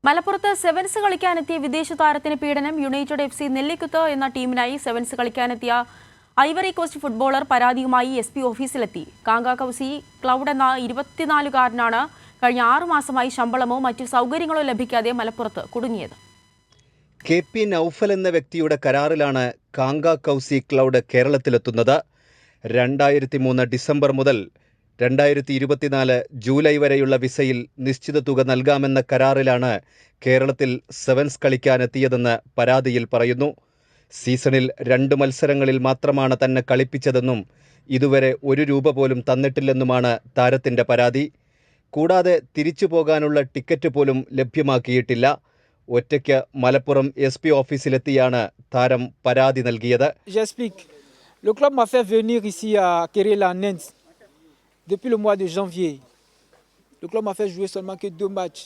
മലപ്പുറത്ത് സെവൻസ് കളിക്കാനെത്തിയ വിദേശ താരത്തിന് പീഡനം. യുണൈറ്റഡ് FC നെല്ലിക്കുത്ത് എന്ന ടീമിനായി സെവൻസ് കളിക്കാനെത്തിയ ഐവറി കോസ്റ്റ് ഫുട്ബോളർ പരാതിയുമായി SP ഓഫീസിലെത്തി. കാങ്ക കൗസി ക്ലൗഡ് എന്ന 24-കാരനാണ് കഴിഞ്ഞ 6 മാസമായി ശമ്പളമോ മറ്റു സൗകര്യങ്ങളോ ലഭിക്കാതെ മലപ്പുറത്ത് കുടുങ്ങിയത്. KP നൌഫൽ എന്ന വ്യക്തിയുടെ കരാറിലാണ് കാങ്ക കൗസി ക്ലൗഡ് കേരളത്തിലെത്തുന്നത്. 2003 ഡിസംബർ മുതൽ 2024 ജൂലൈ വരെയുള്ള വിസയിൽ നിശ്ചിത തുക നൽകാമെന്ന കരാറിലാണ് കേരളത്തിൽ സെവൻസ് കളിക്കാനെത്തിയതെന്ന് പരാതിയിൽ പറയുന്നു. സീസണിൽ 2 മത്സരങ്ങളിൽ മാത്രമാണ് തന്നെ കളിപ്പിച്ചതെന്നും ഇതുവരെ 1 രൂപ പോലും തന്നിട്ടില്ലെന്നുമാണ് താരത്തിൻ്റെ പരാതി. കൂടാതെ തിരിച്ചു പോകാനുള്ള ടിക്കറ്റ് പോലും ലഭ്യമാക്കിയിട്ടില്ല. ഒറ്റയ്ക്ക് മലപ്പുറം SP ഓഫീസിലെത്തിയാണ് താരം പരാതി നൽകിയത്. Le club m'a fait venir ici à Kerala en Inde depuis le mois de janvier. Le club m'a fait jouer seulement que 2 matchs.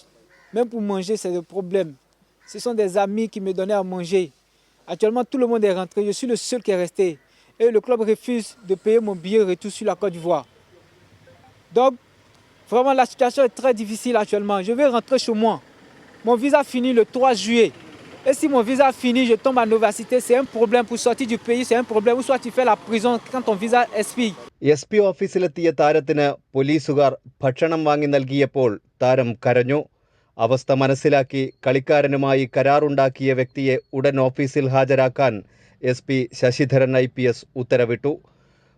Même pour manger, c'est le problème. Ce sont des amis qui me donnaient à manger. Actuellement, tout le monde est rentré. Je suis le seul qui est resté. Et le club refuse de payer mon billet retour sur la Côte d'Ivoire. Donc, vraiment, la situation est très difficile actuellement. Je vais rentrer chez moi. Mon visa finit le 3 juillet. Et si mon visa finit, je tombe à l'université, c'est un problème pour sortir du pays, c'est un problème. Ou soit tu fais la prison quand ton visa expire. SP ഓഫീസിലെത്തിയ താരത്തിന് പോലീസുകാർ ഭക്ഷണം വാങ്ങി നൽകിയപ്പോൾ താരം കരഞ്ഞു. അവസ്ഥ മനസ്സിലാക്കി കളിക്കാരനുമായി കരാറുണ്ടാക്കിയ വ്യക്തിയെ ഉടൻ ഓഫീസിൽ ഹാജരാക്കാൻ SP ശശിധരൻ IPS ഉത്തരവിട്ടു.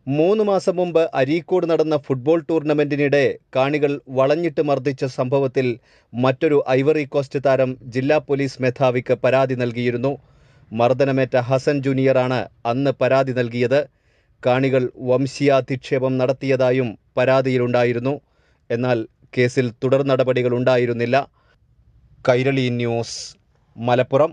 3 മാസം മുമ്പ് അരീക്കോട് നടന്ന ഫുട്ബോൾ ടൂർണമെന്റിനിടെ കാണികൾ വളഞ്ഞിട്ട് മർദ്ദിച്ച സംഭവത്തിൽ മറ്റൊരു ഐവറി കോസ്റ്റ് താരം ജില്ലാ പോലീസ് മേധാവിക്ക് പരാതി നൽകിയിരുന്നു. മർദ്ദനമേറ്റ ഹസൻ ജൂനിയറാണ് അന്ന് പരാതി നൽകിയത്. കാണികൾ വംശീയാധിക്ഷേപം നടത്തിയതായും പരാതിയിലുണ്ടായിരുന്നു. എന്നാൽ കേസിൽ തുടർ നടപടികൾ ഉണ്ടായിരുന്നില്ല. കൈരളി ന്യൂസ്, മലപ്പുറം.